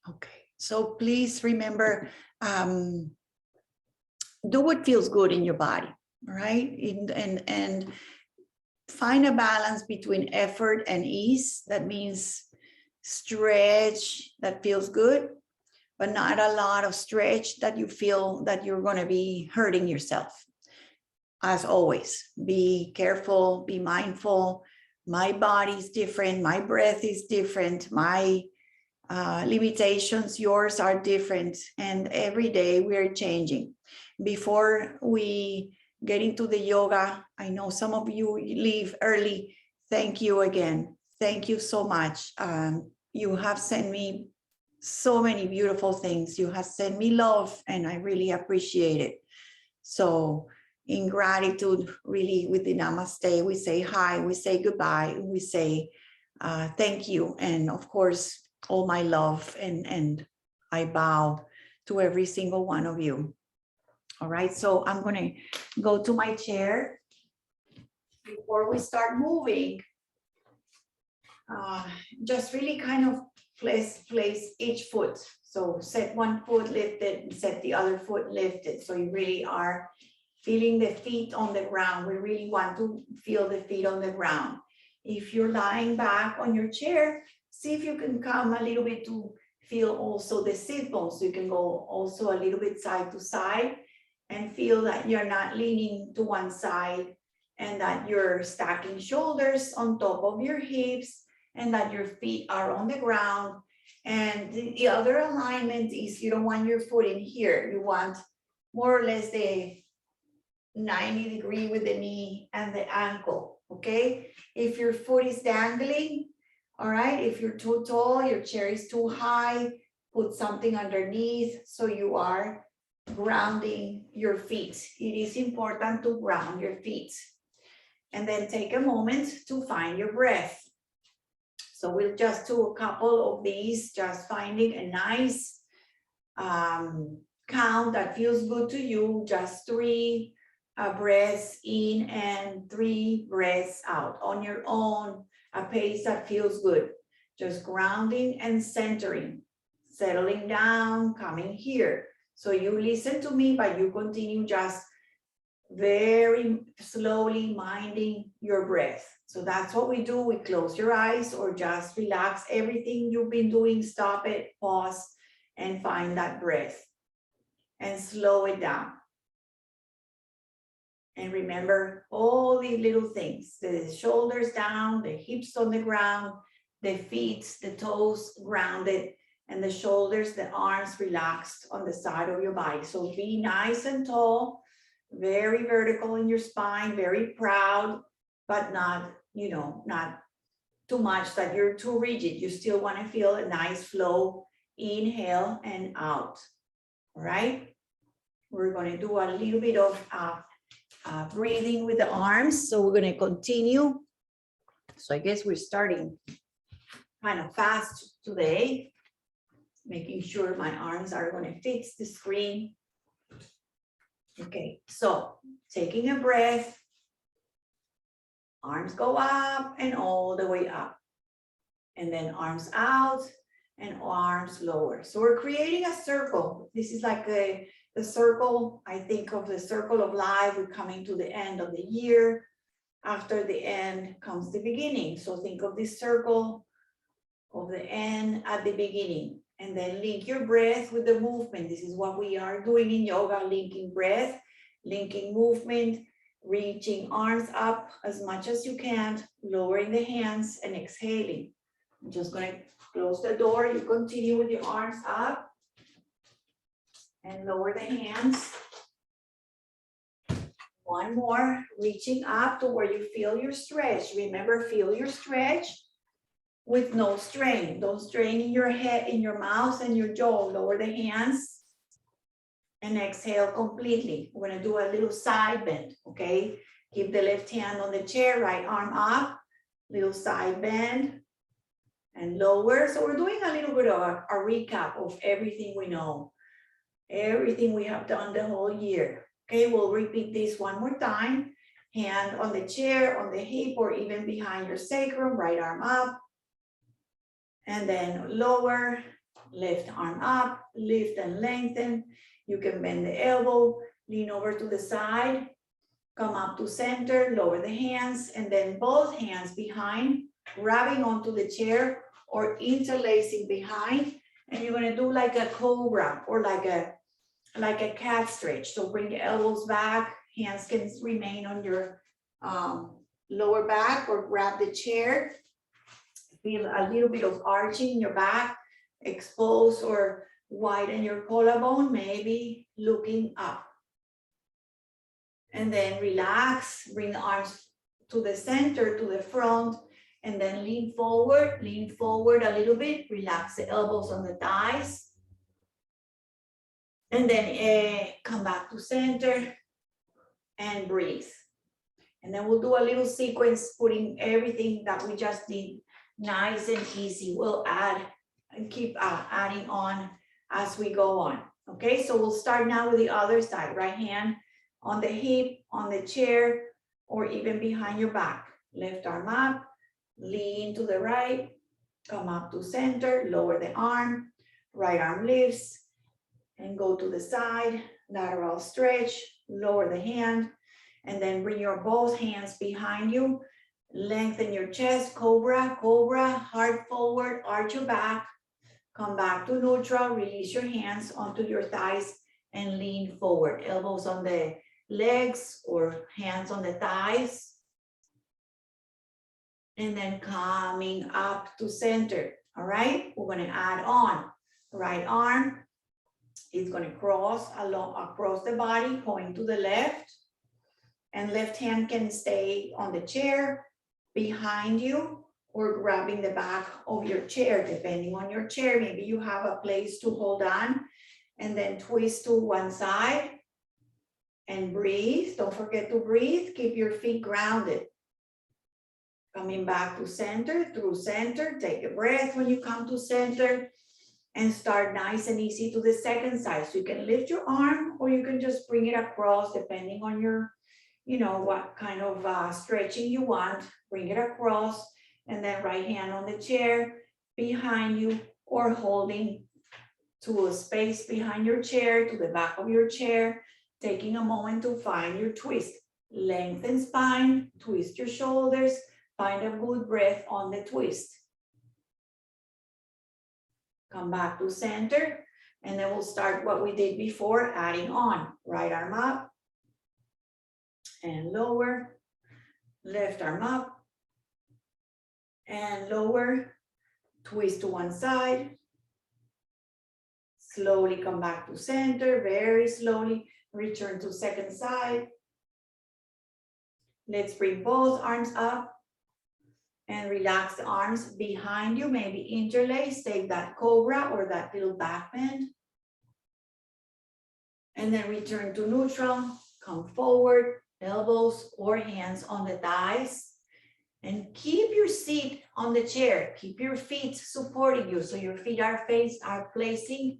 Okay, so please remember, do what feels good in your body, right? And find a balance between effort and ease. That means stretch that feels good, but not a lot of stretch that you feel that you're going to be hurting yourself. As always, be careful, be mindful. My body's different, my breath is different, my limitations, yours are different, and every day we're changing. Before we get into the yoga, I know some of you leave early. Thank you again. Thank you so much. You have sent me so many beautiful things. You have sent me love, and I really appreciate it. So in gratitude, really, with the namaste, we say hi, we say goodbye, we say thank you, and of course, all my love, and I bow to every single one of you. All right, so I'm going to go to my chair. Before we start moving, just really kind of place each foot. So set one foot lifted and set the other foot lifted. So you really are feeling the feet on the ground. We really want to feel the feet on the ground. If you're lying back on your chair, see if you can come a little bit to feel also the sit bones. So you can go also a little bit side to side and feel that you're not leaning to one side, and that you're stacking shoulders on top of your hips, and that your feet are on the ground. And the other alignment is you don't want your foot in here. You want more or less the 90 degree with the knee and the ankle, okay? If your foot is dangling, all right, if you're too tall, your chair is too high, put something underneath so you are grounding your feet. It is important to ground your feet. And then take a moment to find your breath. So we'll just do a couple of these, just finding a nice count that feels good to you, just 3 breaths in and 3 breaths out on your own, a pace that feels good. Just grounding and centering, settling down, coming here. So you listen to me, but you continue just very slowly minding your breath. So that's what we do. We close your eyes or just relax everything you've been doing. Stop it, pause, and find that breath and slow it down. And remember all these little things, the shoulders down, the hips on the ground, the feet, the toes grounded, and the shoulders, the arms relaxed on the side of your body. So be nice and tall, very vertical in your spine, very proud, but not, you know, not too much that you're too rigid. You still want to feel a nice flow, inhale and out. All right. We're going to do a little bit of breathing with the arms. So we're going to continue. So I guess we're starting kind of fast today, making sure my arms are going to fix the screen. Okay, so taking a breath, arms go up and all the way up, and then arms out and arms lower. So we're creating a circle. This is like the circle, I think of the circle of life. We're coming to the end of the year. After the end comes the beginning. So think of this circle of the end at the beginning, and then link your breath with the movement. This is what we are doing in yoga, linking breath, linking movement, reaching arms up as much as you can, lowering the hands and exhaling. I'm just going to close the door. You continue with your arms up and lower the hands. One more, reaching up to where you feel your stretch. Remember, feel your stretch with no strain. Don't strain in your head, in your mouth and your jaw. Lower the hands and exhale completely. We're going to do a little side bend, okay? Keep the left hand on the chair, right arm up, little side bend and lower. So we're doing a little bit of a recap of everything we know, everything we have done the whole year. Okay, we'll repeat this one more time. Hand on the chair, on the hip, or even behind your sacrum, right arm up. And then lower, Left arm up, lift and lengthen. You can bend the elbow, lean over to the side, come up to center, lower the hands, and then both hands behind, grabbing onto the chair or interlacing behind. And you're gonna do like a cobra or like a cat stretch. So bring the elbows back, hands can remain on your lower back or grab the chair. Feel a little bit of arching in your back, expose or widen your collarbone, maybe looking up. And then relax, bring the arms to the center, to the front, and then lean forward a little bit, relax the elbows on the thighs. And then come back to center and breathe. And then we'll do a little sequence, putting everything that we just did nice and easy. We'll add and keep adding on as we go on. Okay, so we'll start now with the other side. Right hand on the hip, on the chair, or even behind your back. Left arm up, lean to the right, come up to center, lower the arm, right arm lifts, and go to the side, lateral stretch, lower the hand, and then bring your both hands behind you, lengthen your chest, cobra, cobra, heart forward, arch your back, come back to neutral, release your hands onto your thighs and lean forward, elbows on the legs or hands on the thighs. And then coming up to center, all right? We're gonna add on, right arm is gonna cross across the body, going to the left, and left hand can stay on the chair behind you or grabbing the back of your chair, depending on your chair. Maybe you have a place to hold on, and then twist to one side and breathe. Don't forget to breathe. Keep your feet grounded. Coming back to center, through center. Take a breath when you come to center and start nice and easy to the second side. So you can lift your arm or you can just bring it across depending on your, what kind of stretching you want. Bring it across and then right hand on the chair behind you or holding to a space behind your chair, to the back of your chair, taking a moment to find your twist. Lengthen spine, twist your shoulders, find a good breath on the twist. Come back to center, and then we'll start what we did before, adding on. Right arm up and lower, left arm up and lower, twist to one side. Slowly come back to center, very slowly, return to second side. Let's bring both arms up and relax the arms behind you, maybe interlace, take that cobra or that little back bend. And then return to neutral, come forward, elbows or hands on the thighs. And keep your seat on the chair, keep your feet supporting you. So your feet are planting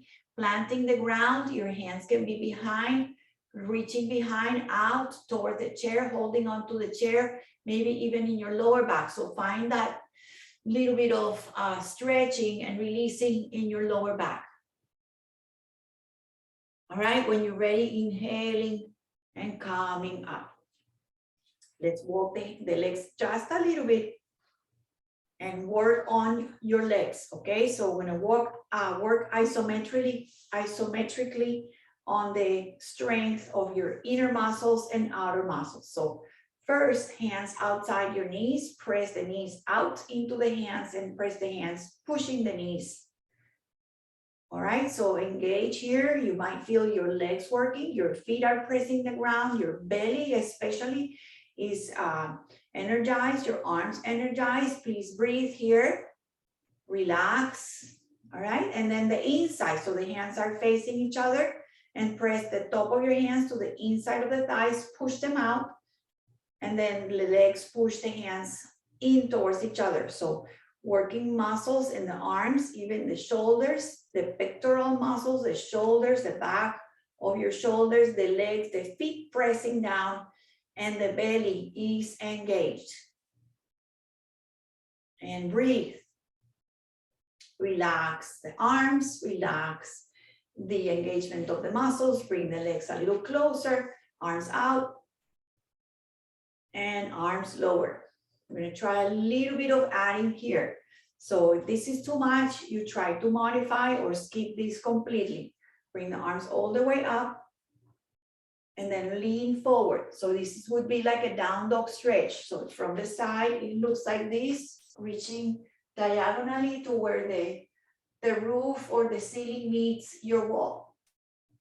the ground, your hands can be behind, reaching behind out toward the chair, holding onto the chair, maybe even in your lower back. So find that little bit of stretching and releasing in your lower back. All right, when you're ready, inhaling and coming up. Let's walk the legs just a little bit and work on your legs, okay? So we're gonna work isometrically on the strength of your inner muscles and outer muscles. So first, hands outside your knees, press the knees out into the hands and press the hands, pushing the knees. All right, so engage here. You might feel your legs working, your feet are pressing the ground, your belly especially is energized, your arms energized. Please breathe here, relax, all right? And then the inside, so the hands are facing each other and press the top of your hands to the inside of the thighs, push them out, and then the legs push the hands in towards each other. So working muscles in the arms, even the shoulders, the pectoral muscles, the shoulders, the back of your shoulders, the legs, the feet pressing down, and the belly is engaged. And breathe. Relax the arms, relax the engagement of the muscles, bring the legs a little closer, arms out, and arms lower. We're gonna try a little bit of adding here. So if this is too much, you try to modify or skip this completely. Bring the arms all the way up and then lean forward. So this would be like a down dog stretch. So from the side, it looks like this, reaching diagonally to where the roof or the ceiling meets your wall.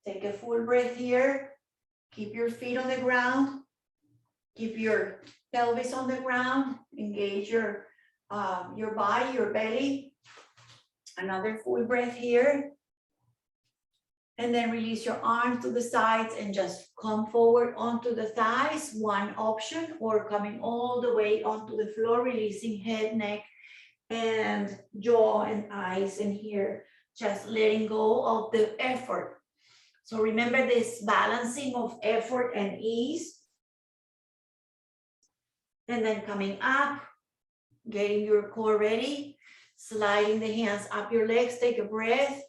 Take a full breath here. Keep your feet on the ground. Keep your pelvis on the ground. Engage your body, your belly. Another full breath here. And then release your arms to the sides and just come forward onto the thighs, one option, or coming all the way onto the floor, releasing head, neck, and jaw and eyes, and here, just letting go of the effort. So remember this balancing of effort and ease. And then coming up, getting your core ready, sliding the hands up your legs, take a breath.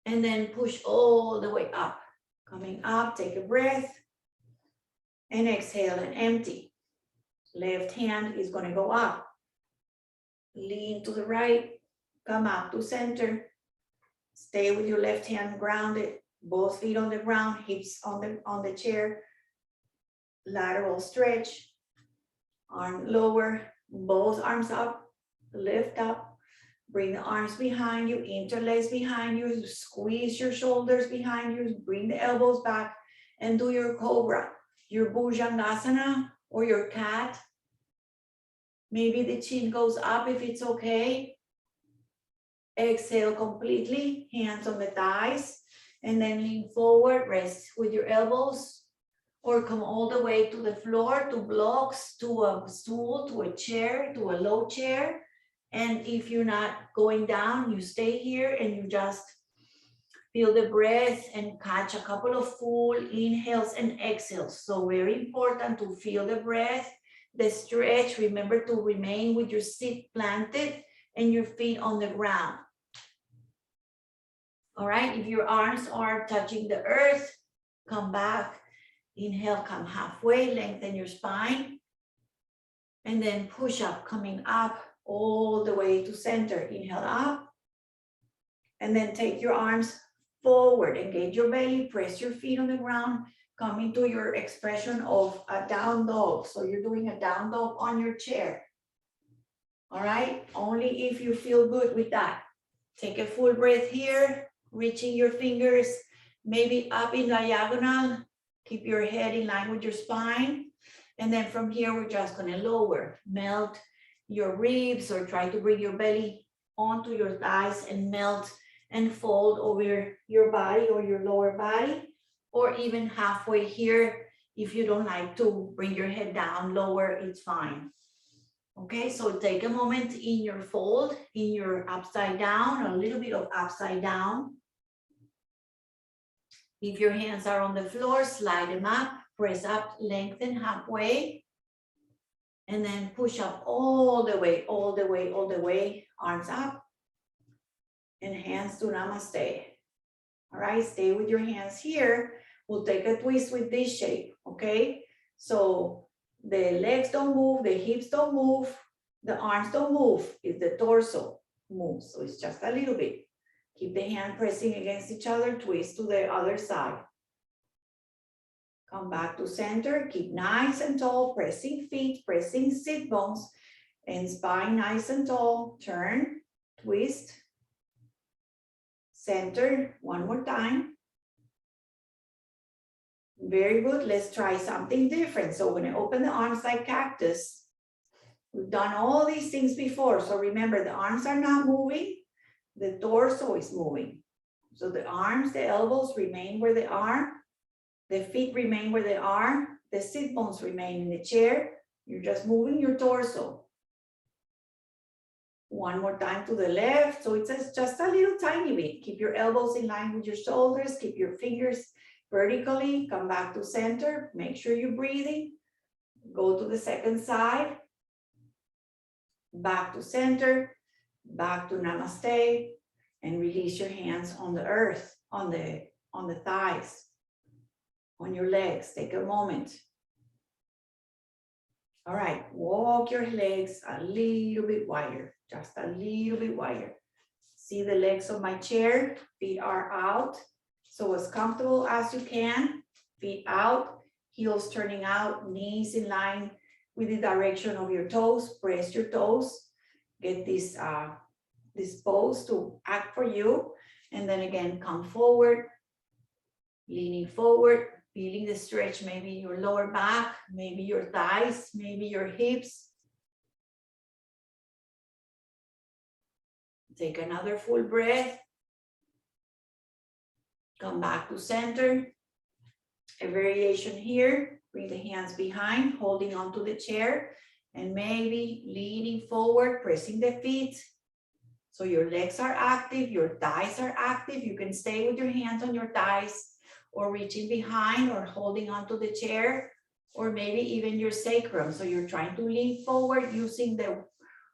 And then push all the way up. Coming up, take a breath. And exhale and empty. Left hand is going to go up. Lean to the right. Come up to center. Stay with your left hand grounded. Both feet on the ground, hips on the chair. Lateral stretch. Arm lower. Both arms up. Lift up. Bring the arms behind you, interlace behind you, squeeze your shoulders behind you, bring the elbows back, and do your cobra, your bhujangasana or your cat. Maybe the chin goes up if it's okay. Exhale completely, hands on the thighs, and then lean forward, rest with your elbows, or come all the way to the floor, to blocks, to a stool, to a chair, to a low chair. And if you're not going down, you stay here and you just feel the breath and catch a couple of full inhales and exhales. So very important to feel the breath, the stretch. Remember to remain with your seat planted and your feet on the ground. All right, if your arms are touching the earth, come back. Inhale, come halfway, lengthen your spine. And then push up, coming up all the way to center. Inhale up. And then take your arms forward. Engage your belly. Press your feet on the ground. Come into your expression of a down dog. So you're doing a down dog on your chair. All right? Only if you feel good with that. Take a full breath here. Reaching your fingers maybe up in diagonal. Keep your head in line with your spine. And then from here, we're just going to lower, melt your ribs, or try to bring your belly onto your thighs and melt and fold over your body or your lower body, or even halfway here. If you don't like to bring your head down lower, it's fine. Okay, so take a moment in your fold, in your upside down, a little bit of upside down. If your hands are on the floor, slide them up, press up, lengthen halfway. And then push up all the way, all the way, all the way. Arms up. And hands to namaste. All right, stay with your hands here. We'll take a twist with this shape, okay? So the legs don't move, the hips don't move, the arms don't move. It's the torso moves, so it's just a little bit. Keep the hand pressing against each other, twist to the other side. Come back to center, keep nice and tall, pressing feet, pressing sit bones, and spine nice and tall. Turn, twist, center, one more time. Very good, let's try something different. So we're gonna open the arms like cactus. We've done all these things before, so remember the arms are not moving, the torso is moving. So the arms, the elbows remain where they are. The feet remain where they are. The sit bones remain in the chair. You're just moving your torso. One more time to the left. So it's just a little tiny bit. Keep your elbows in line with your shoulders. Keep your fingers vertically. Come back to center. Make sure you're breathing. Go to the second side. Back to center. back to namaste, and release your hands on the earth, on the thighs, on your legs. Take a moment. All right, walk your legs a little bit wider, just a little bit wider. See the legs of my chair, feet are out. So as comfortable as you can, feet out, heels turning out, knees in line with the direction of your toes. Press your toes, get this pose to act for you. And then again, come forward, leaning forward, feeling the stretch, maybe your lower back, maybe your thighs, maybe your hips. Take another full breath. Come back to center. A variation here. Bring the hands behind, holding onto the chair, and maybe leaning forward, pressing the feet. So your legs are active, your thighs are active. You can stay with your hands on your thighs, or reaching behind, or holding onto the chair, or maybe even your sacrum. So you're trying to lean forward using the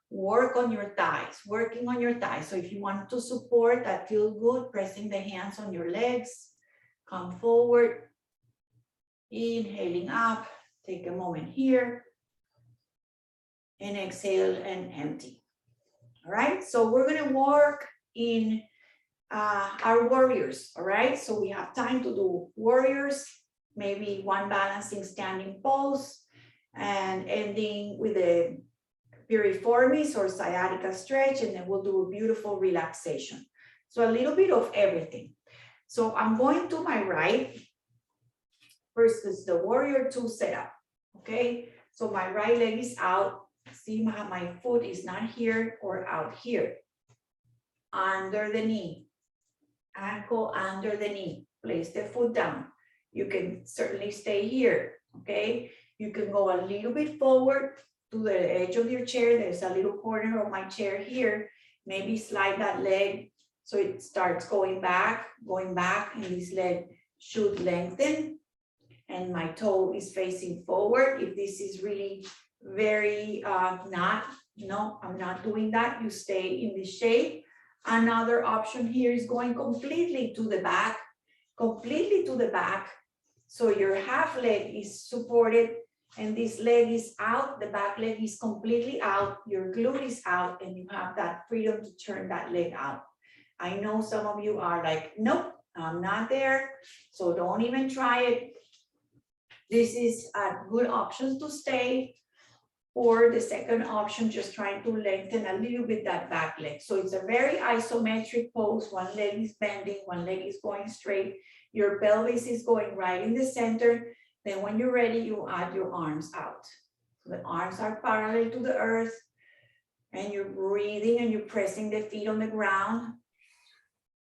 work on your thighs, working on your thighs. So if you want to support that, feel good, pressing the hands on your legs, come forward, inhaling up, take a moment here, and exhale and empty. All right, so we're gonna work in our warriors, all right? So we have time to do warriors, maybe one balancing standing pose, and ending with a piriformis or sciatica stretch, and then we'll do a beautiful relaxation. So a little bit of everything. So I'm going to my right. First is the warrior two setup, okay? So my right leg is out. See how my foot is not here or out here. Under the knee, ankle under the knee. Place the foot down. You can certainly stay here, okay? You can go a little bit forward to the edge of your chair. There's a little corner of my chair here. Maybe slide that leg so it starts going back, and this leg should lengthen. And my toe is facing forward. If this is really very I'm not doing that, you stay in this shape. Another option here is going completely to the back, So your half leg is supported and this leg is out, the back leg is completely out, your glute is out, and you have that freedom to turn that leg out. I know some of you are like, nope, I'm not there, so don't even try it. This is a good option to stay, or the second option, just trying to lengthen a little bit that back leg. So it's a very isometric pose. One leg is bending, one leg is going straight. Your pelvis is going right in the center. Then when you're ready, you add your arms out. So the arms are parallel to the earth, and you're breathing and you're pressing the feet on the ground,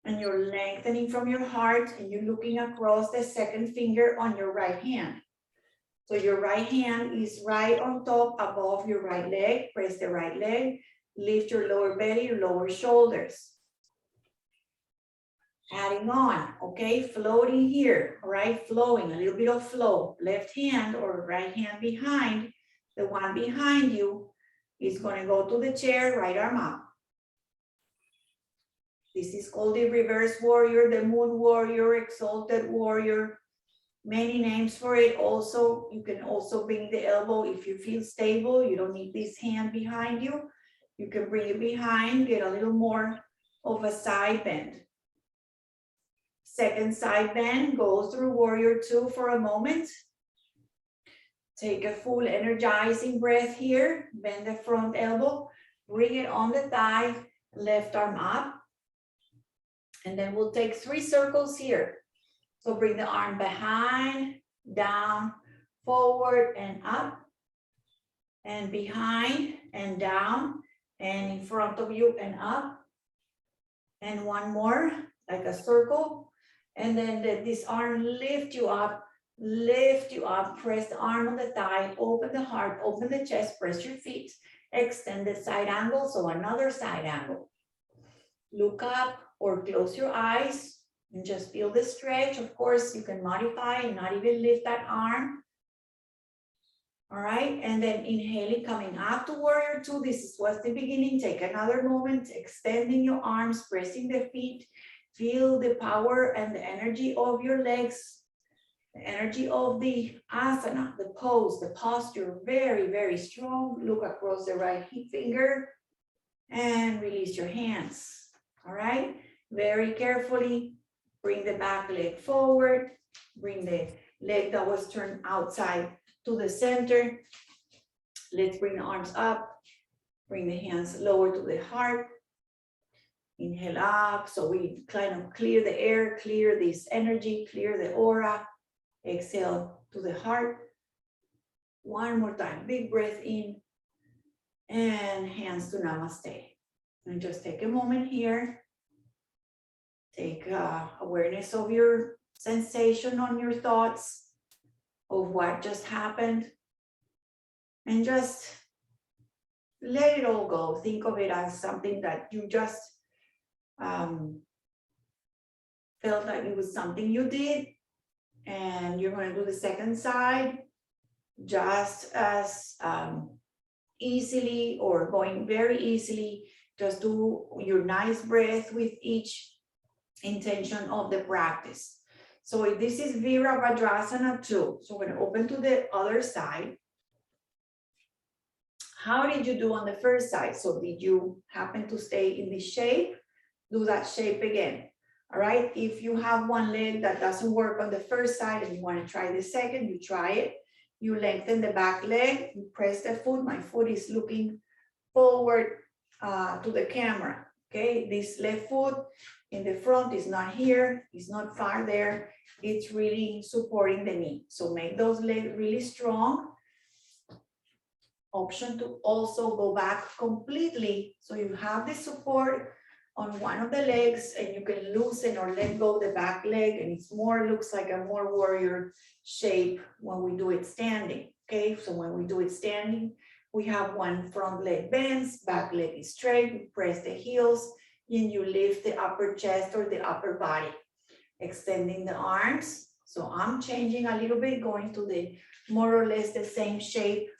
and you're lengthening from your heart, and you're looking across the second finger on your right hand. So your right hand is right on top above your right leg. Press the right leg, lift your lower belly, your lower shoulders. Adding on, okay, floating here, all right, flowing, a little bit of flow. Left hand or right hand behind, the one behind you is going to go to the chair, right arm up. This is called the reverse warrior, the moon warrior, exalted warrior. Many names for it. Also, you can also bring the elbow if you feel stable. You don't need this hand behind you. You can bring it behind, get a little more of a side bend. Second side bend, go through warrior two for a moment. Take a full energizing breath here. Bend the front elbow, bring it on the thigh, left arm up. And then we'll take 3 circles here. So bring the arm behind, down, forward and up, and behind and down, and in front of you and up. And one more, like a circle. And then this arm lift you up, press the arm on the thigh, open the heart, open the chest, press your feet, extend the side angle, so another side angle. Look up or close your eyes and just feel the stretch. Of course, you can modify and not even lift that arm. All right, and then inhaling, coming up to warrior two. This was the beginning. Take another moment, extending your arms, pressing the feet. Feel the power and the energy of your legs, the energy of the asana, the pose, the posture, very, very strong. Look across the right hip finger and release your hands. All right, very carefully, bring the back leg forward, bring the leg that was turned outside to the center. Let's bring the arms up, bring the hands lower to the heart. Inhale up, so we kind of clear the air, clear this energy, clear the aura. Exhale to the heart. One more time, big breath in and hands to namaste. And just take a moment here. Take awareness of your sensation on your thoughts, of what just happened, and just let it all go. Think of it as something that you just felt like it was something you did, and you're going to do the second side just as easily, or going very easily. Just do your nice breath with each intention of the practice. So this is Virabhadrasana 2. So we're going to open to the other side. How did you do on the first side? So did you happen to stay in this shape? Do that shape again. All right. If you have one leg that doesn't work on the first side and you want to try the second, you try it. You lengthen the back leg, you press the foot. My foot is looking forward to the camera. Okay, this left foot in the front is not here, it's not far there. It's really supporting the knee. So make those legs really strong. Option to also go back completely. So you have the support on one of the legs, and you can loosen or let go the back leg, and it's more, looks like a more warrior shape when we do it standing. Okay, so when we do it standing, we have one front leg bends, back leg is straight, you press the heels, and you lift the upper chest or the upper body, extending the arms. So I'm changing a little bit, going to the more or less the same shape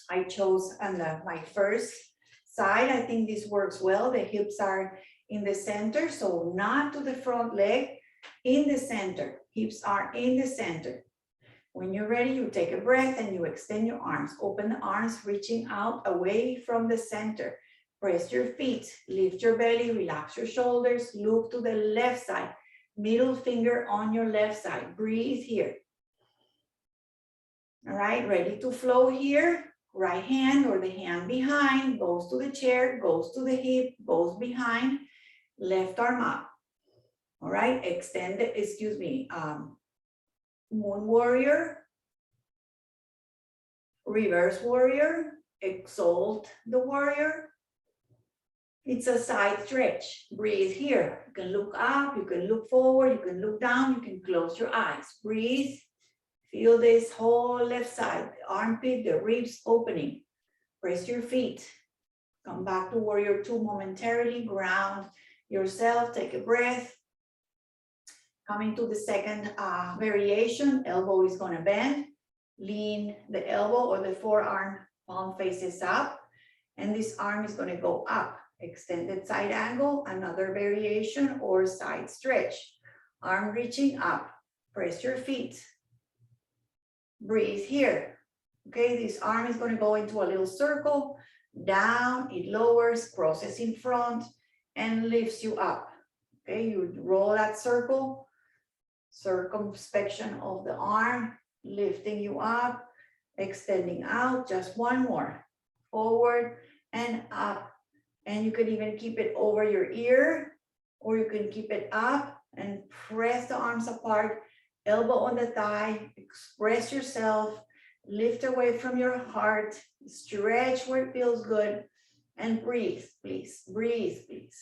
I chose on my first side. I think this works well. The hips are in the center, so not to the front leg, in the center. Hips are in the center. When you're ready, you take a breath and you extend your arms. Open the arms, reaching out away from the center. Press your feet, lift your belly, relax your shoulders, look to the left side. Middle finger on your left side. Breathe here. All right, ready to flow here. Right hand or the hand behind goes to the chair, goes to the hip, goes behind, left arm up. All right, extend it, moon warrior, reverse warrior, exalt the warrior. It's a side stretch. Breathe here. You can look up, you can look forward, you can look down, you can close your eyes. Breathe. Feel this whole left side, the armpit, the ribs opening. Press your feet. Come back to warrior two momentarily. Ground yourself. Take a breath. Coming to the second variation, elbow is going to bend. Lean the elbow or the forearm, palm faces up. And this arm is going to go up. Extended side angle, another variation or side stretch. Arm reaching up. Press your feet. Breathe here. Okay, this arm is going to go into a little circle. Down, it lowers, crosses in front, and lifts you up. Okay, you roll that circle. Circumspection of the arm, lifting you up, extending out. Just one more. Forward and up. And you can even keep it over your ear, or you can keep it up and press the arms apart. Elbow on the thigh, express yourself, lift away from your heart, stretch where it feels good, and breathe, please. Breathe, please.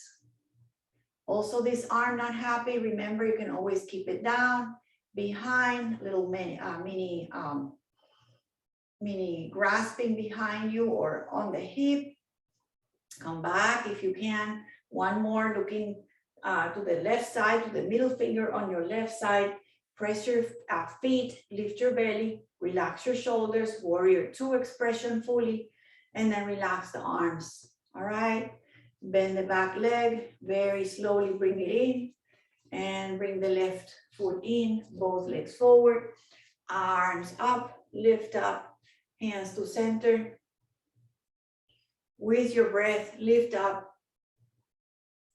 Also, this arm not happy, remember you can always keep it down, behind, little mini grasping behind you or on the hip. Come back if you can. One more, looking to the left side, to the middle finger on your left side. Press your feet, lift your belly, Relax your shoulders, warrior two expression fully, and then relax the arms. All right. Bend the back leg, very slowly bring it in, and bring the left foot in, both legs forward, arms up, lift up, hands to center. With your breath, lift up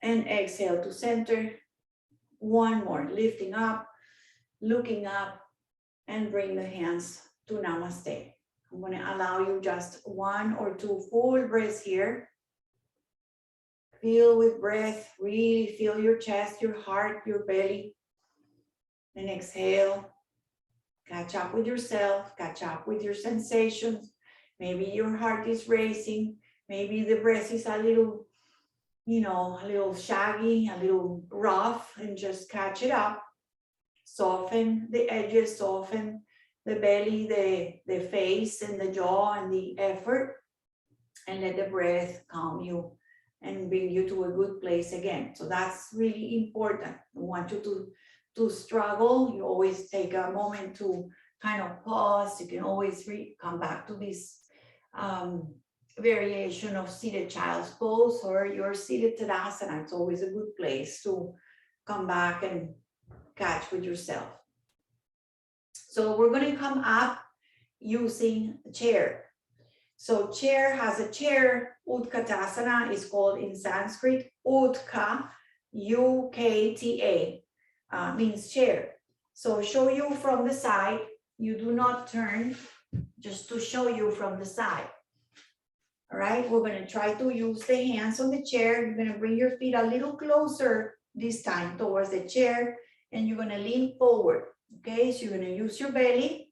and exhale to center. One more, lifting up, looking up, and bring the hands to namaste. I'm going to allow you just 1 or 2 full breaths here. Feel with breath, really feel your chest, your heart, your belly. And exhale. Catch up with yourself, catch up with your sensations. Maybe your heart is racing. Maybe the breath is a little, a little shaggy, a little rough, and just catch it up. Soften the edges, soften the belly, the face, and the jaw, and the effort. And let the breath calm you and bring you to a good place again. So that's really important. I want you to struggle. You always take a moment to kind of pause. You can always come back to this variation of seated child's pose or your seated tadasana. It's always a good place to come back and catch with yourself. So we're going to come up using a chair. So chair has a chair. Utkatasana is called in Sanskrit Utka, U-K-T-A, means chair. So show you from the side. You do not turn, just to show you from the side. All right, we're going to try to use the hands on the chair. You're going to bring your feet a little closer this time towards the chair, and you're going to lean forward. Okay, so you're going to use your belly.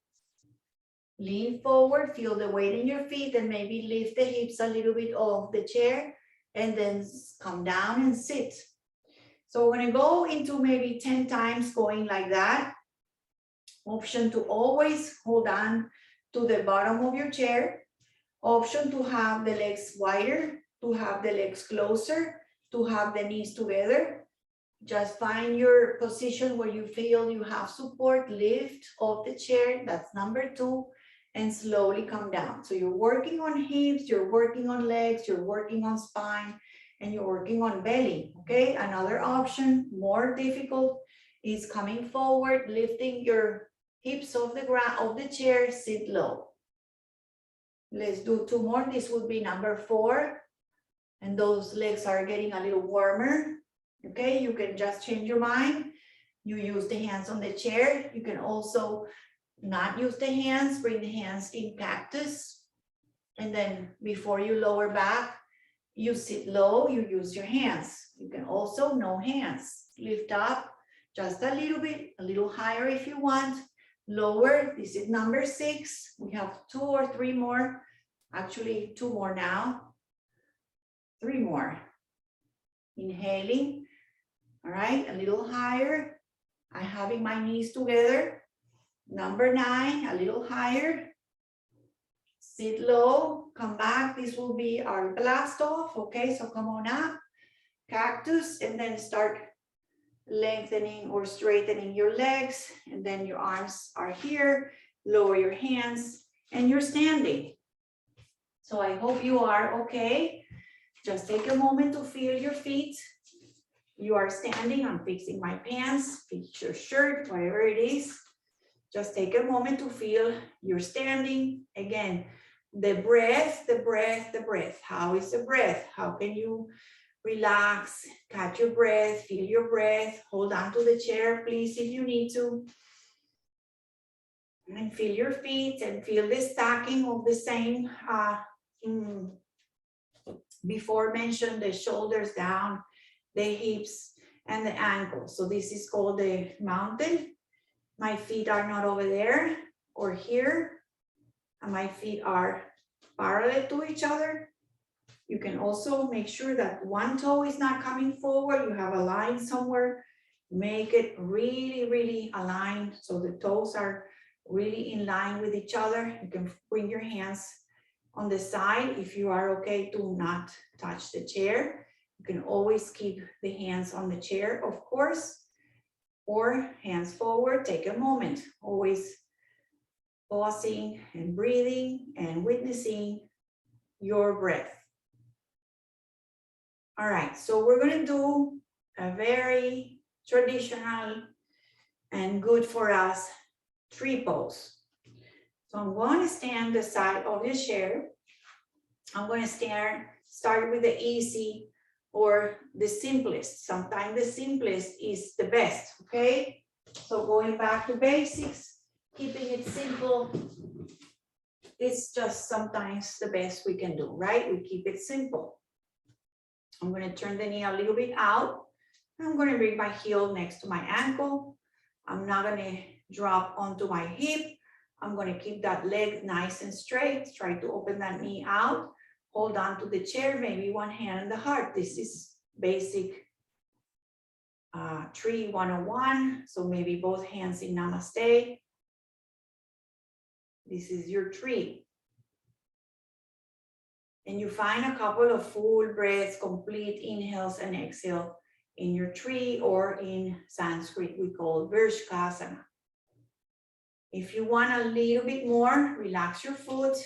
Lean forward, feel the weight in your feet, and maybe lift the hips a little bit off the chair, and then come down and sit. So we're going to go into maybe 10 times going like that. Option to always hold on to the bottom of your chair. Option to have the legs wider, to have the legs closer, to have the knees together. Just find your position where you feel you have support. Lift off the chair, that's number 2, and slowly come down. So you're working on hips, you're working on legs, you're working on spine, and you're working on belly, okay? Another option, more difficult, is coming forward, lifting your hips off the ground, off the chair, sit low. Let's do 2 more. This would be number 4. And those legs are getting a little warmer. Okay, you can just change your mind. You use the hands on the chair. You can also not use the hands, bring the hands in cactus. And then before you lower back, you sit low, you use your hands. You can also no hands. Lift up just a little bit, a little higher if you want. Lower, this is number 6. We have 2 or 3 more. Actually, 2 more now. 3 more. Inhaling. All right, a little higher. I'm having my knees together. Number 9, a little higher. Sit low, come back. This will be our blast off. Okay, so come on up. Cactus, and then start lengthening or straightening your legs. And then your arms are here. Lower your hands, and you're standing. So I hope you are okay. Just take a moment to feel your feet. You are standing. I'm fixing my pants, fix your shirt, whatever it is. Just take a moment to feel you're standing. Again, the breath, the breath, the breath. How is the breath? How can you relax, catch your breath, feel your breath, hold on to the chair, please, if you need to. And feel your feet and feel the stacking of the same, before mentioned, the shoulders down, the hips, and the ankles. So this is called the mountain. My feet are not over there or here, and my feet are parallel to each other. You can also make sure that one toe is not coming forward. You have a line somewhere. Make it really, really aligned so the toes are really in line with each other. You can bring your hands on the side if you are okay to not touch the chair. You can always keep the hands on the chair, of course, or hands forward. Take a moment. Always pausing and breathing and witnessing your breath. All right, so we're going to do a very traditional and good for us tree pose. So I'm going to stand the side of the chair. I'm going to start with the easy or the simplest. Sometimes the simplest is the best, okay? So going back to basics, keeping it simple, it's just sometimes the best we can do, right? We keep it simple. I'm going to turn the knee a little bit out. I'm going to bring my heel next to my ankle. I'm not going to drop onto my hip. I'm going to keep that leg nice and straight. Try to open that knee out. Hold on to the chair, maybe one hand on the heart. This is basic tree 101. So maybe both hands in namaste. This is your tree. And you find a couple of full breaths, complete inhales and exhale in your tree, or in Sanskrit we call Vrishkasana. If you want a little bit more, relax your foot,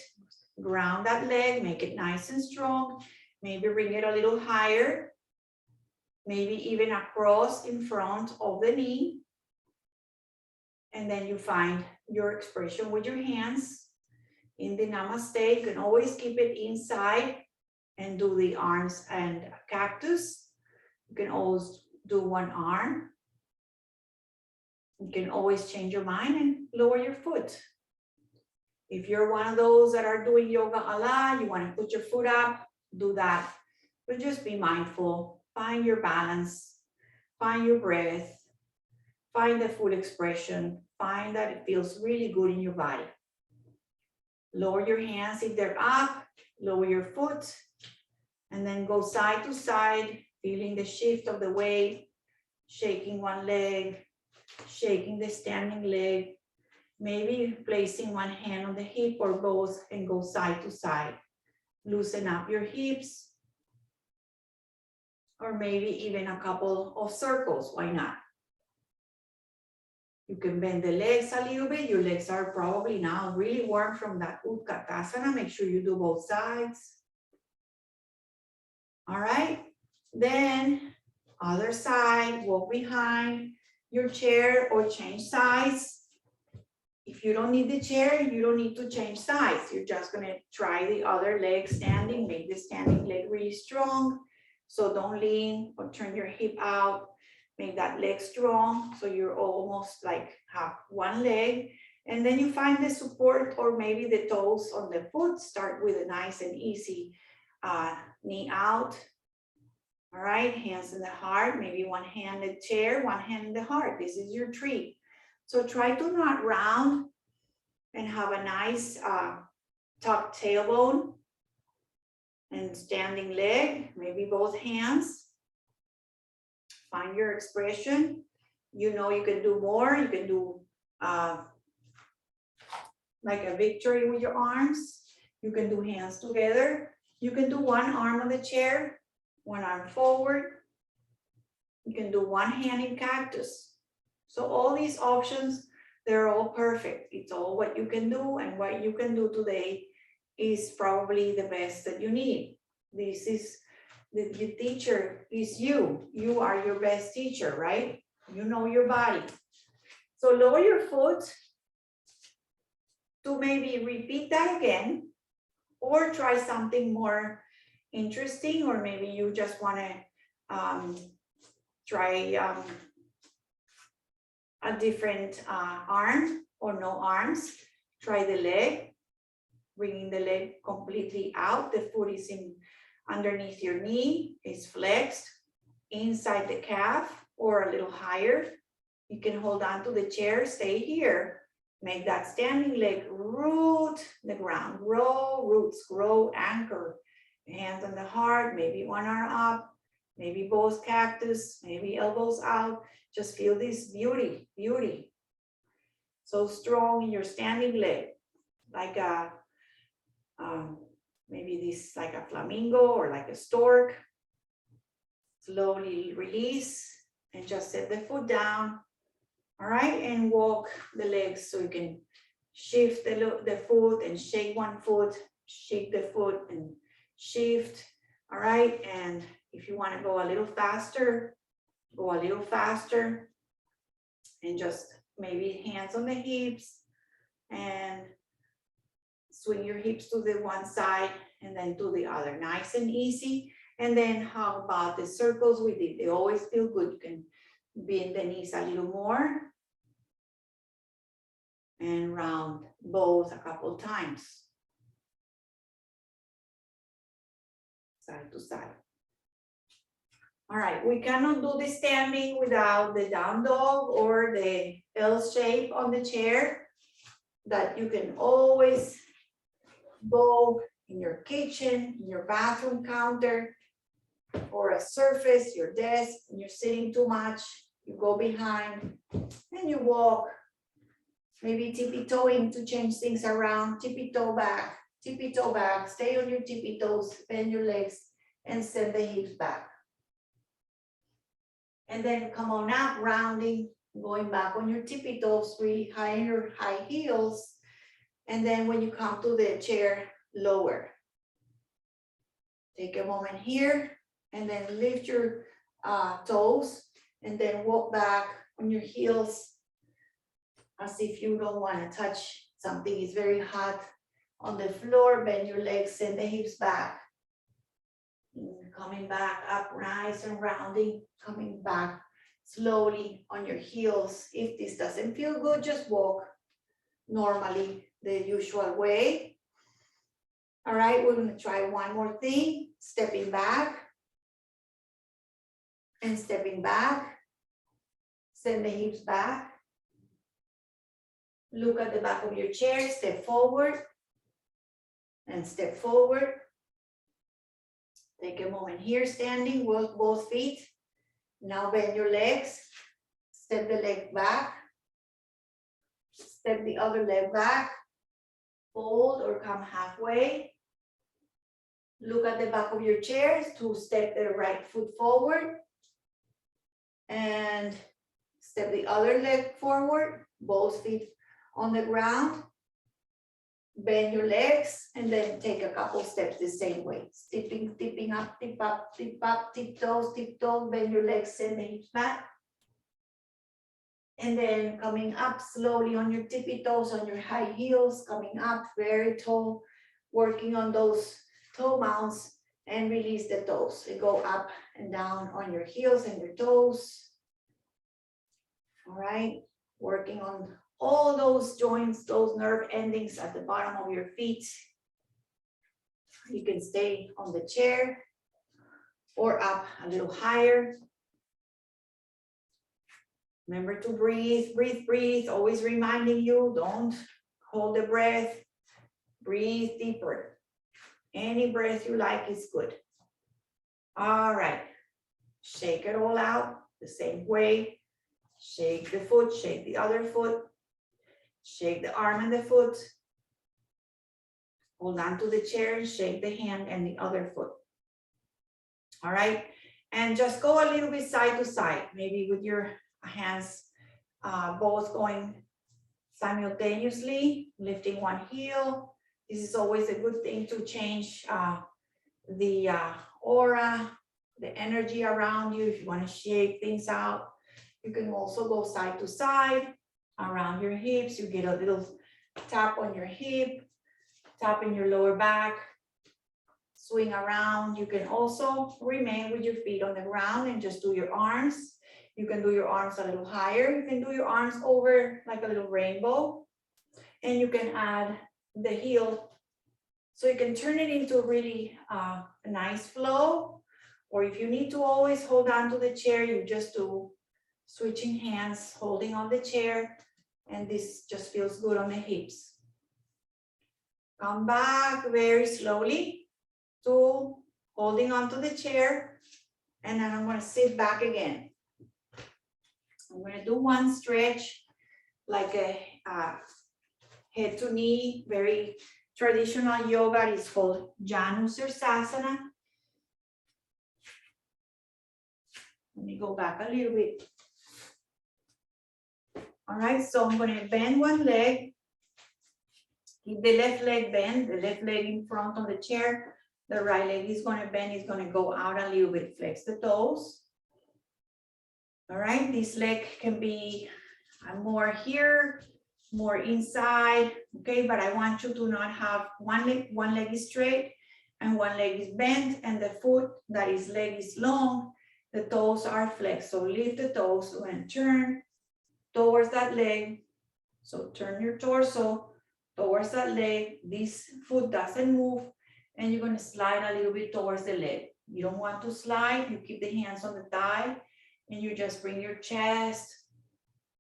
ground that leg, make it nice and strong. Maybe bring it a little higher, maybe even across in front of the knee. And then you find your expression with your hands. In the namaste, you can always keep it inside and do the arms and cactus. You can always do one arm. You can always change your mind and lower your foot. If you're one of those that are doing yoga a lot, you want to put your foot up, do that. But just be mindful, find your balance, find your breath, find the full expression, find that it feels really good in your body. Lower your hands if they're up, lower your foot, and then go side to side, feeling the shift of the weight, shaking one leg, shaking the standing leg, maybe placing one hand on the hip or both and go side to side. Loosen up your hips, or maybe even a couple of circles, why not? You can bend the legs a little bit. Your legs are probably now really warm from that Utkatasana. Make sure you do both sides. All right, then other side, walk behind your chair or change sides. If you don't need the chair, you don't need to change sides. You're just gonna try the other leg standing, make the standing leg really strong. So don't lean or turn your hip out. Make that leg strong, so you're almost like have one leg. And then you find the support or maybe the toes on the foot. Start with a nice and easy knee out. All right, hands in the heart, maybe one hand in the chair, one hand in the heart. This is your tree. So try to not round and have a nice tucked tailbone and standing leg, maybe both hands. Find your expression. You know you can do more. You can do like a victory with your arms. You can do hands together. You can do one arm on the chair, one arm forward. You can do one hand in cactus. So all these options, they're all perfect. It's all what you can do, and what you can do today is probably the best that you need. This is the teacher is you. You are your best teacher, right? You know your body. So lower your foot to maybe repeat that again, or try something more interesting, or maybe you just want to try a different arm or no arms. Try the leg, bringing the leg completely out. The foot is in underneath your knee, is flexed inside the calf or a little higher. You can hold on to the chair, stay here. Make that standing leg root the ground, grow roots, grow anchor. Hands on the heart, maybe one arm up, maybe both cactus, maybe elbows out. Just feel this beauty, beauty. So strong in your standing leg, like a, maybe this like a flamingo or like a stork. Slowly release and just set the foot down. All right, and walk the legs so you can shift the foot and shake one foot, shake the foot and shift. All right, and if you want to go a little faster, go a little faster, and just maybe hands on the hips and swing your hips to the one side and then to the other, nice and easy. And then how about the circles we did? They always feel good. You can bend the knees a little more and round both a couple times, side to side. All right, we cannot do the standing without the down dog or the L shape on the chair that you can always go in your kitchen, in your bathroom counter, or a surface, your desk, and you're sitting too much, you go behind and you walk, maybe tippy-toeing to change things around, tippy-toe back, stay on your tippy toes, bend your legs, and send the hips back. And then come on up, rounding, going back on your tippy toes, really high in your high heels. And then when you come to the chair, lower. Take a moment here and then lift your toes and then walk back on your heels as if you don't want to touch something. It's very hot on the floor. Bend your legs, send the hips back. Coming back up, nice and rounding, coming back slowly on your heels. If this doesn't feel good, just walk normally the usual way. All right, we're going to try one more thing. Stepping back and stepping back. Send the hips back. Look at the back of your chair, step forward and step forward. Take a moment here, standing with both feet. Now bend your legs, step the leg back, step the other leg back, fold or come halfway. Look at the back of your chair to step the right foot forward and step the other leg forward, both feet on the ground. Bend your legs and then take a couple steps the same way. Tipping up, tip up, tip toes, bend your legs, send the hips back. And then coming up slowly on your tippy toes, on your high heels, coming up very tall, working on those toe mounts and release the toes. And go up and down on your heels and your toes. All right, working on all those joints, those nerve endings at the bottom of your feet. You can stay on the chair or up a little higher. Remember to breathe, breathe, breathe. Always reminding you, don't hold the breath. Breathe deeper. Any breath you like is good. All right. Shake it all out the same way. Shake the foot, shake the other foot. Shake the arm and the foot. Hold on to the chair and shake the hand and the other foot. All right. And just go a little bit side to side, maybe with your hands both going simultaneously, lifting one heel. This is always a good thing to change the aura, the energy around you. If you want to shake things out, you can also go side to side around your hips. You get a little tap on your hip, tap in your lower back, swing around. You can also remain with your feet on the ground and just do your arms. You can do your arms a little higher. You can do your arms over like a little rainbow. And you can add the heel. So you can turn it into really a nice flow. Or if you need to always hold on to the chair, you just do switching hands, holding on the chair. And this just feels good on the hips. Come back very slowly to holding onto the chair. And then I'm going to sit back again. I'm going to do one stretch like a head to knee, very traditional yoga. It's called Janu Sirsasana. Let me go back a little bit. All right, so I'm going to bend one leg Keep the left leg bent, the left leg in front of the chair. The right leg is going to bend, it's going to go out a little bit. Flex the toes. All right, this leg can be more here, more inside, okay? But I want you to not have one leg is straight and one leg is bent, and the foot that is leg is long, the toes are flexed. So lift the toes and turn towards that leg. So turn your torso towards that leg. This foot doesn't move, and you're going to slide a little bit towards the leg. You don't want to slide. You keep the hands on the thigh, and you just bring your chest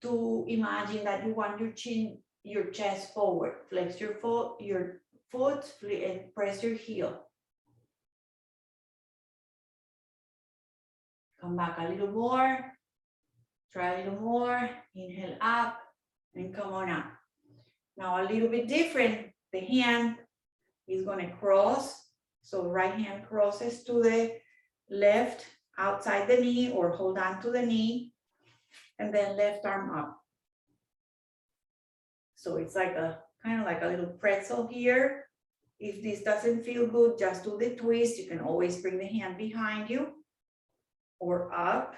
to imagine that you want your chest forward. Flex your foot, and press your heel. Come back a little more. Try a little more. Inhale up and come on up. Now a little bit different. The hand is going to cross. So right hand crosses to the left outside the knee, or hold on to the knee, and then left arm up. So it's like a kind of like a little pretzel here. If this doesn't feel good, just do the twist. You can always bring the hand behind you, or up,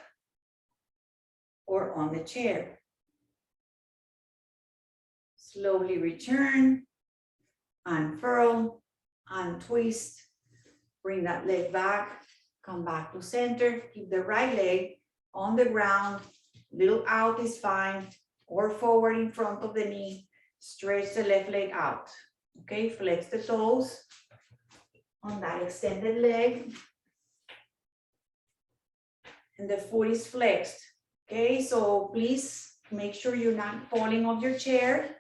or on the chair. Slowly return, unfurl, untwist, bring that leg back, come back to center, keep the right leg on the ground, little out is fine, or forward in front of the knee, stretch the left leg out, okay? Flex the toes on that extended leg, and the foot is flexed, okay? So please make sure you're not falling off your chair.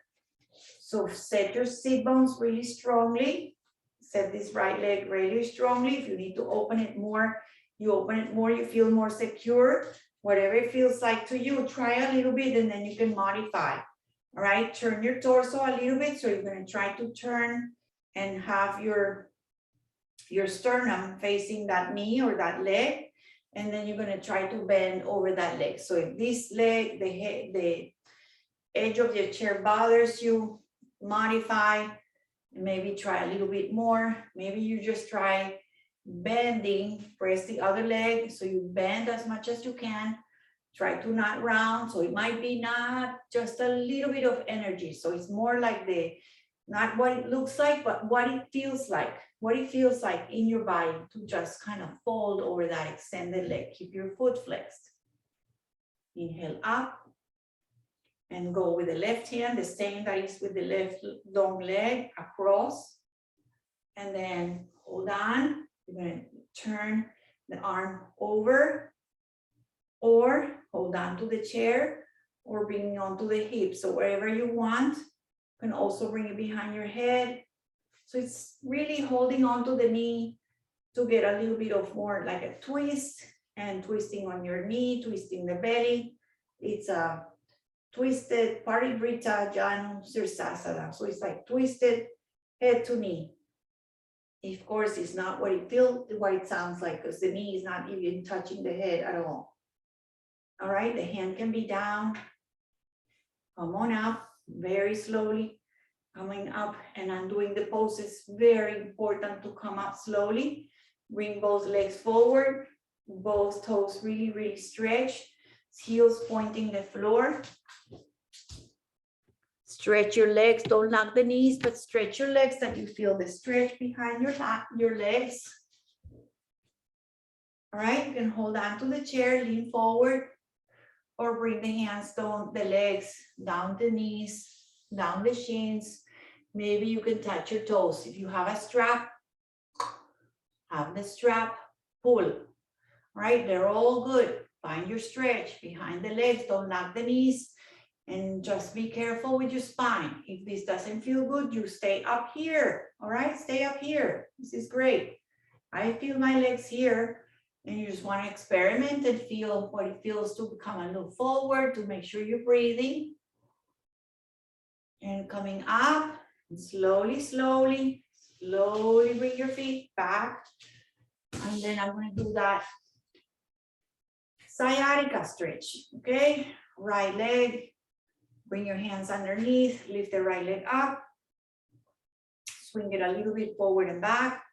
So set your sit bones really strongly. Set this right leg really strongly. If you need to open it more, you open it more, you feel more secure. Whatever it feels like to you, try a little bit and then you can modify. All right, turn your torso a little bit. So you're going to try to turn and have your sternum facing that knee or that leg. And then you're going to try to bend over that leg. So if this leg, the edge of your chair bothers you, modify, maybe try a little bit more. Maybe you just try bending, press the other leg. So you bend as much as you can. Try to not round. So it might be not just a little bit of energy. So it's more like not what it looks like, but what it feels like. What it feels like in your body to just kind of fold over that extended leg. Keep your foot flexed. Inhale up. And go with the left hand, the same that is with the left long leg across. And then hold on. You're going to turn the arm over, or hold on to the chair, or bring it onto the hip. So wherever you want, you can also bring it behind your head. So it's really holding on to the knee to get a little bit of more like a twist, and twisting on your knee, twisting the belly. It's a twisted Parivrtta Janu Sirsasana. So it's like twisted head to knee. Of course, it's not what it sounds like, because the knee is not even touching the head at all. All right, the hand can be down. Come on up very slowly, coming up and undoing the poses. Very important to come up slowly. Bring both legs forward, both toes really, really stretch. Heels pointing the floor. Stretch your legs, don't lock the knees, but stretch your legs that you feel the stretch behind your legs. All right, you can hold on to the chair, lean forward, or bring the hands down, the legs down the knees, down the shins. Maybe you can touch your toes. If you have a strap, have the strap, pull. All right, they're all good. Find your stretch behind the legs, don't lock the knees, and just be careful with your spine. If this doesn't feel good, you stay up here. All right, stay up here. This is great. I feel my legs here, and you just want to experiment and feel what it feels to come a little forward, to make sure you're breathing. And coming up, and slowly, slowly, slowly bring your feet back. And then I'm going to do that Sciatica stretch, okay? Right leg, bring your hands underneath, lift the right leg up, Swing it a little bit forward and back,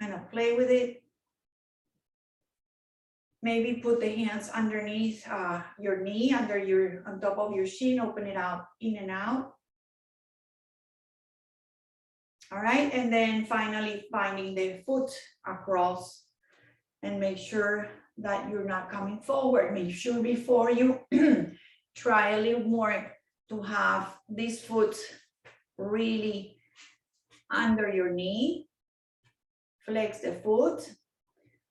kind of play with it. Maybe put the hands underneath your knee, on top of your shin, open it out, in and out. All right, and then finally finding the foot across, and make sure that you're not coming forward. Make sure before you try a little more to have this foot really under your knee. Flex the foot,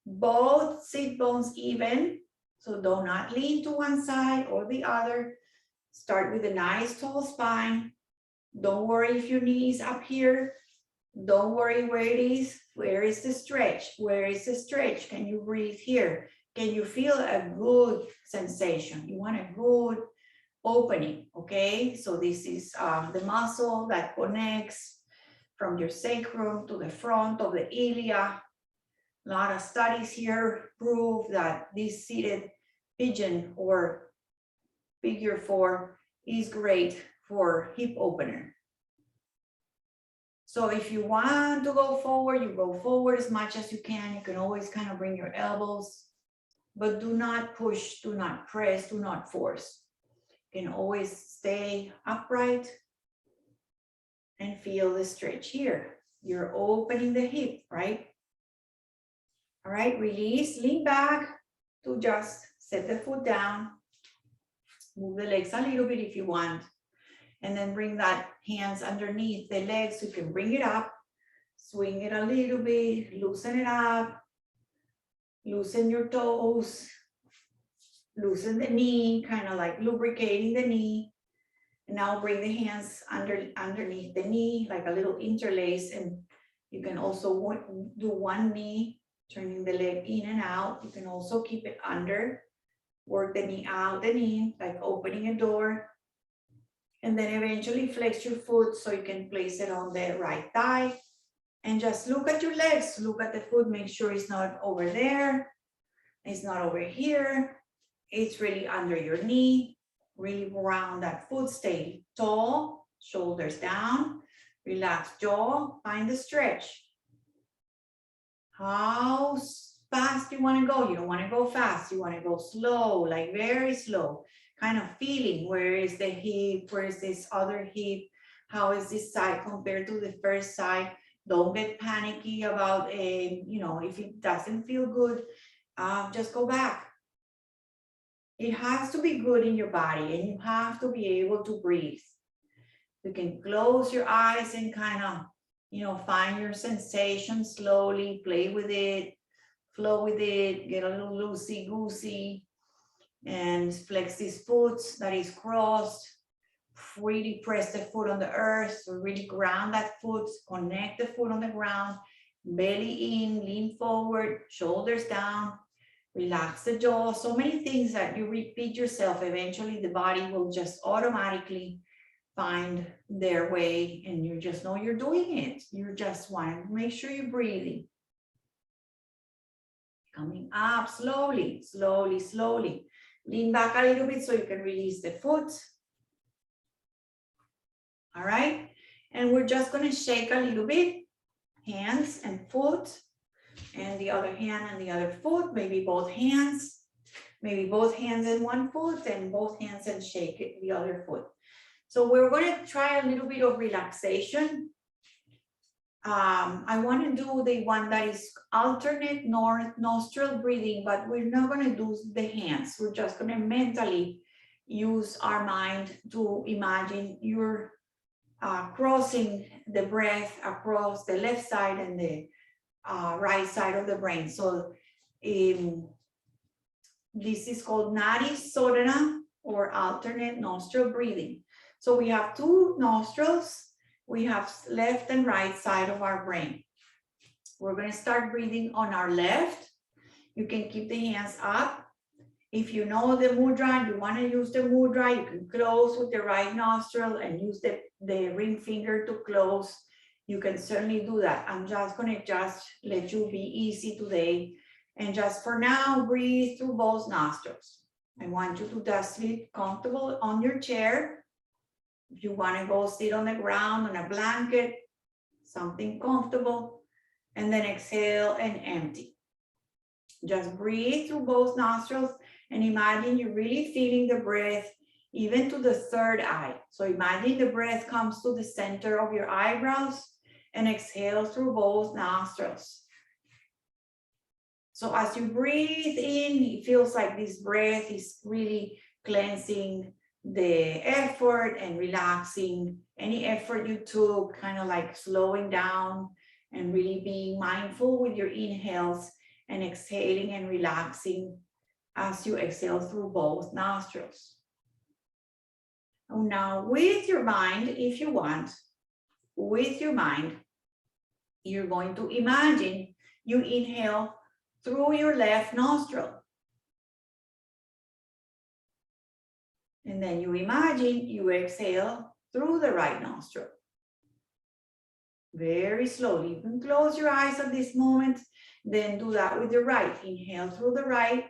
both sit bones even, so do not lean to one side or the other. Start with a nice tall spine. Don't worry if your knee is up here. Don't worry where it is. Where is the stretch? Where is the stretch? Can you breathe here? Can you feel a good sensation? You want a good opening, okay? So this is the muscle that connects from your sacrum to the front of the ilia. A lot of studies here prove that this seated pigeon or figure 4 is great for hip opener. So if you want to go forward, you go forward as much as you can. You can always kind of bring your elbows, but do not push, do not press, do not force. You can always stay upright and feel the stretch here. You're opening the hip, right? All right, release, lean back to just set the foot down. Move the legs a little bit if you want. And then bring that hands underneath the legs. You can bring it up, swing it a little bit, loosen it up, loosen your toes, loosen the knee, kind of like lubricating the knee. And now bring the hands underneath the knee, like a little interlace. And you can also do one knee, turning the leg in and out. You can also keep it under, work the knee out and in, like opening a door. And then eventually flex your foot so you can place it on the right thigh. And just look at your legs, look at the foot, make sure it's not over there. It's not over here. It's really under your knee. Really round that foot, stay tall, shoulders down, relax jaw, find the stretch. How fast you want to go? You don't want to go fast. You want to go slow, like very slow. Kind of feeling where is the hip, where is this other hip, how is this side compared to the first side. Don't get panicky about if it doesn't feel good, just go back. It has to be good in your body, and you have to be able to breathe. You can close your eyes and kind of find your sensation slowly, play with it, flow with it, get a little loosey-goosey. And flex this foot that is crossed. Really press the foot on the earth. So really ground that foot, connect the foot on the ground, belly in, lean forward, shoulders down, relax the jaw. So many things that you repeat yourself. Eventually the body will just automatically find their way, and you just know you're doing it. You just want to make sure you're breathing. Coming up slowly, slowly, slowly. Lean back a little bit so you can release the foot. All right. And we're just going to shake a little bit. Hands and foot. And the other hand and the other foot. Maybe both hands. Maybe both hands and one foot. And both hands and shake it, the other foot. So we're going to try a little bit of relaxation. I want to do the one that is alternate nostril breathing, but we're not going to do the hands. We're just going to mentally use our mind to imagine you're crossing the breath across the left side and the right side of the brain. So this is called Nadi Sodhana, or alternate nostril breathing. So we have two nostrils. We have left and right side of our brain. We're going to start breathing on our left. You can keep the hands up. If you know the mudra and you want to use the mudra, you can close with the right nostril and use the ring finger to close. You can certainly do that. I'm just going to let you be easy today. And just for now, breathe through both nostrils. I want you to just feel comfortable on your chair. If you want to go sit on the ground on a blanket, something comfortable, and then exhale and empty. Just breathe through both nostrils and imagine you're really feeling the breath even to the third eye. So imagine the breath comes to the center of your eyebrows and exhale through both nostrils. So as you breathe in, it feels like this breath is really cleansing the effort and relaxing any effort you took, kind of like slowing down and really being mindful with your inhales and exhaling and relaxing as you exhale through both nostrils. Now with your mind, if you want, with your mind, you're going to imagine you inhale through your left nostril. And then you imagine you exhale through the right nostril. Very slowly. You can close your eyes at this moment, then do that with the right. Inhale through the right.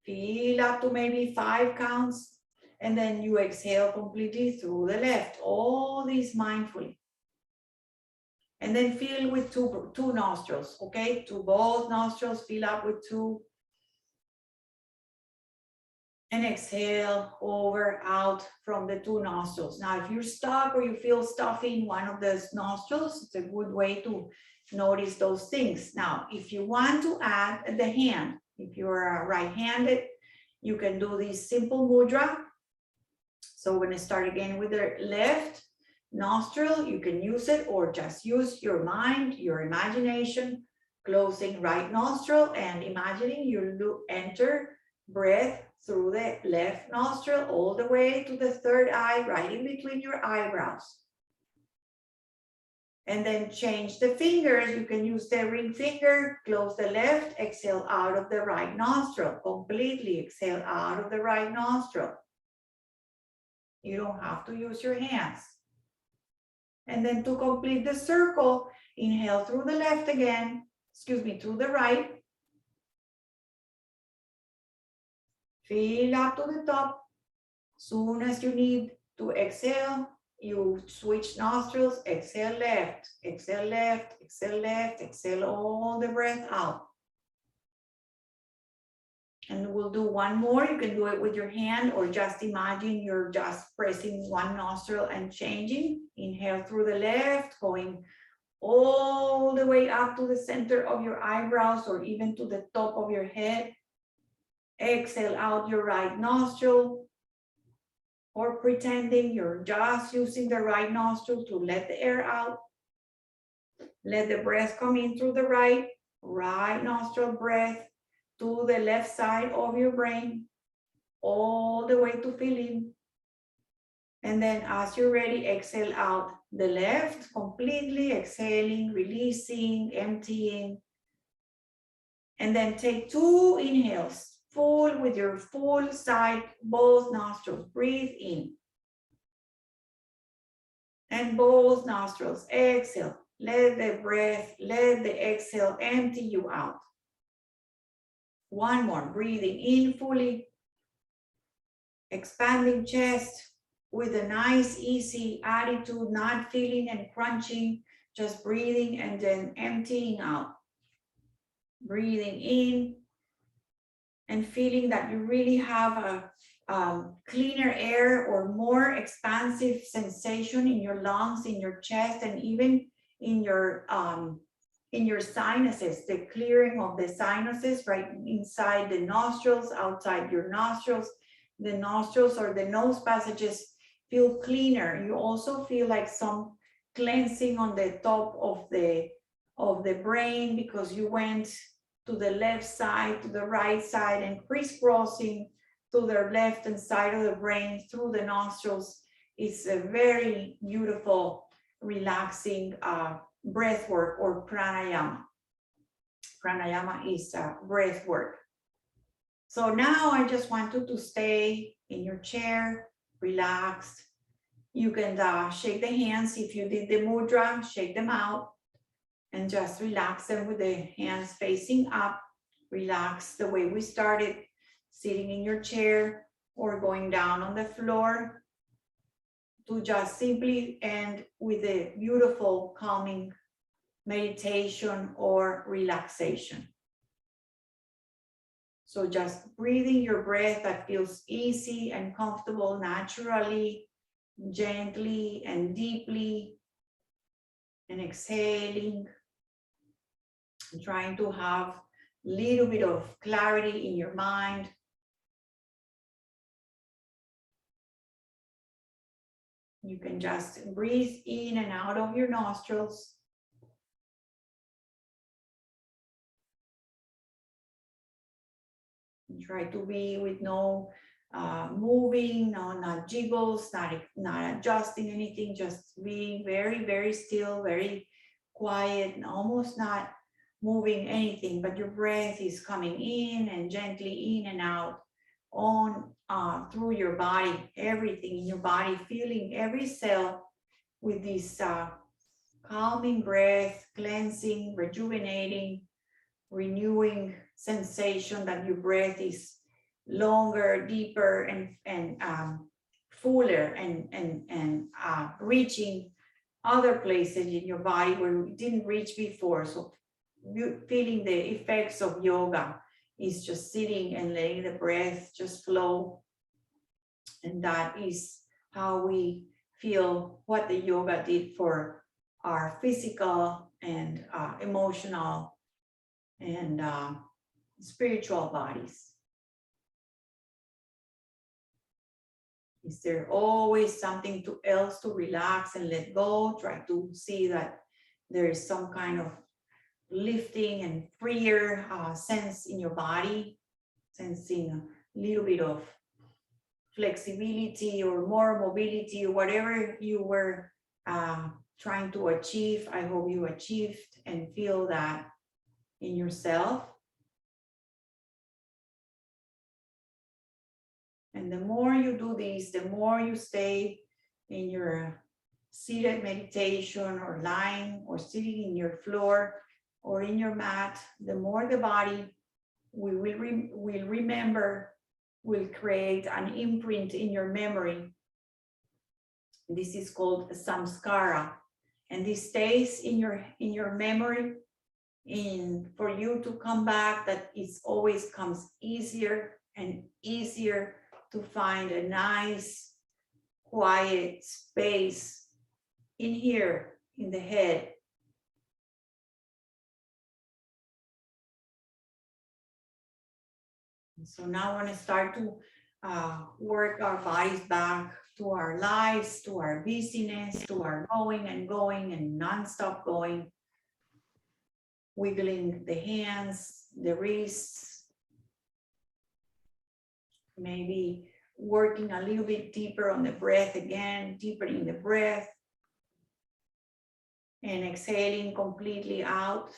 Feel up to maybe 5 counts, and then you exhale completely through the left. All this mindfully. And then fill with two nostrils, okay? To both nostrils, fill up with 2. And exhale over, out from the 2 nostrils. Now, if you're stuck or you feel stuffy in one of those nostrils, it's a good way to notice those things. Now, if you want to add the hand, if you're right-handed, you can do this simple mudra. So we're gonna start again with the left nostril. You can use it or just use your mind, your imagination, closing right nostril and imagining you enter breath through the left nostril all the way to the third eye, right in between your eyebrows. And then change the fingers. You can use the ring finger, close the left, exhale out of the right nostril, completely exhale out of the right nostril. You don't have to use your hands. And then to complete the circle, inhale through the left again, through the right. Fill up to the top. Soon as you need to exhale, you switch nostrils, exhale left, exhale left, exhale left, exhale all the breath out. And we'll do one more. You can do it with your hand or just imagine you're just pressing one nostril and changing. Inhale through the left, going all the way up to the center of your eyebrows or even to the top of your head. Exhale out your right nostril, or pretending you're just using the right nostril to let the air out. Let the breath come in through the right nostril breath to the left side of your brain, all the way to fill in. And then as you're ready, exhale out the left, completely exhaling, releasing, emptying. And then take 2 inhales, full with your full side, both nostrils. Breathe in. And both nostrils, exhale. Let the breath, let the exhale empty you out. One more, breathing in fully. Expanding chest with a nice, easy attitude, not feeling and crunching, just breathing and then emptying out. Breathing in and feeling that you really have a cleaner air or more expansive sensation in your lungs, in your chest, and even in your sinuses, the clearing of the sinuses right inside the nostrils, outside your nostrils. The nostrils or the nose passages feel cleaner. You also feel like some cleansing on the top of the brain because you went to the left side, to the right side, and crisscrossing to the left and side of the brain through the nostrils. It's a very beautiful, relaxing breath work or pranayama. Pranayama is breath work. So now I just want you to stay in your chair, relaxed. You can shake the hands. If you did the mudra, shake them out and just relax them with the hands facing up. Relax the way we started, sitting in your chair or going down on the floor to just simply end with a beautiful calming meditation or relaxation. So just breathing your breath that feels easy and comfortable naturally, gently and deeply, and exhaling, and trying to have a little bit of clarity in your mind. You can just breathe in and out of your nostrils. And try to be with no moving, no, not jiggles, not adjusting anything, just being very, very still, very quiet, and almost not moving anything, but your breath is coming in and gently in and out on through your body, everything in your body, feeling every cell with this calming breath, cleansing, rejuvenating, renewing sensation that your breath is longer, deeper, and fuller, and reaching other places in your body where it didn't reach before. So you feeling the effects of yoga is just sitting and letting the breath just flow. And that is how we feel what the yoga did for our physical and emotional and spiritual bodies. Is there always something else to relax and let go? Try to see that there is some kind of lifting and freer sense in your body, sensing a little bit of flexibility or more mobility or whatever you were trying to achieve. I hope you achieved and feel that in yourself. And the more you do this, the more you stay in your seated meditation or lying or sitting in your floor or in your mat, the more the body will remember, will create an imprint in your memory. This is called samskara. And this stays in your memory, for you to come back, that it always comes easier and easier to find a nice, quiet space in here, in the head. So now I want to start to work our bodies back to our lives, to our busyness, to our going and non-stop going. Wiggling the hands, the wrists, maybe working a little bit deeper on the breath again, deeper in the breath, and exhaling completely out.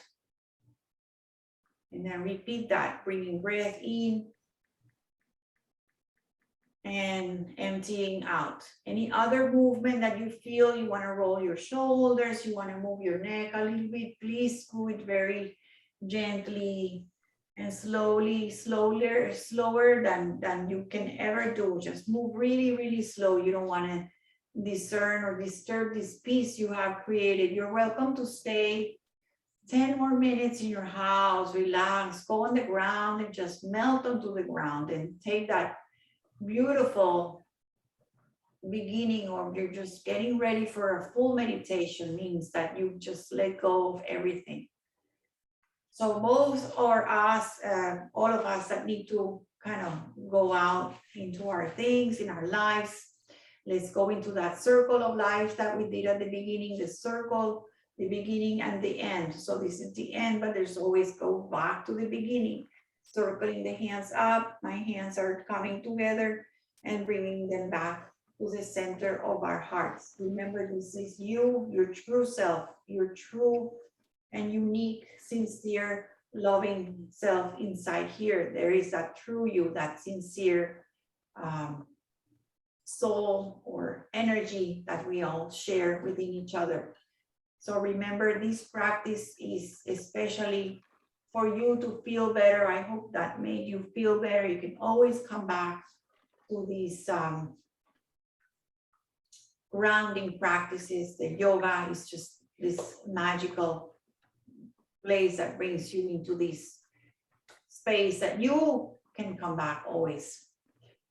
And then repeat that, bringing breath in and emptying out. Any other movement that you feel, you want to roll your shoulders, you want to move your neck a little bit, please do it very gently and slowly, slower than you can ever do. Just move really, really slow. You don't want to discern or disturb this peace you have created. You're welcome to stay 10 more minutes in your house, relax, go on the ground and just melt onto the ground and take that beautiful beginning, or you're just getting ready for a full meditation, means that you just let go of everything. So most or us, all of us that need to kind of go out into our things in our lives, let's go into that circle of life that we did at the beginning, the circle, the beginning and the end. So this is the end, but there's always go back to the beginning. Circling the hands up, my hands are coming together and bringing them back to the center of our hearts. Remember, this is you, your true self, your true and unique, sincere, loving self inside here. There is that true you, that sincere soul or energy that we all share within each other. So remember, this practice is especially for you to feel better. I hope that made you feel better. You can always come back to this grounding practices. The yoga is just this magical place that brings you into this space that you can come back always.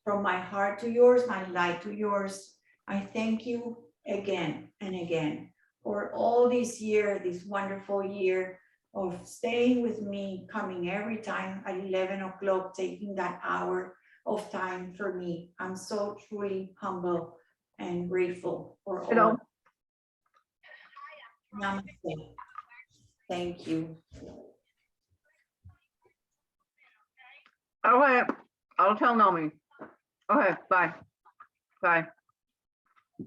From my heart to yours, my light to yours, I thank you again and again for all this year, this wonderful year of staying with me, coming every time at 11 o'clock, taking that hour of time for me. I'm so truly humble and grateful for all. Namaste. Thank you. Okay, I'll tell Noemi. Okay, bye. Bye.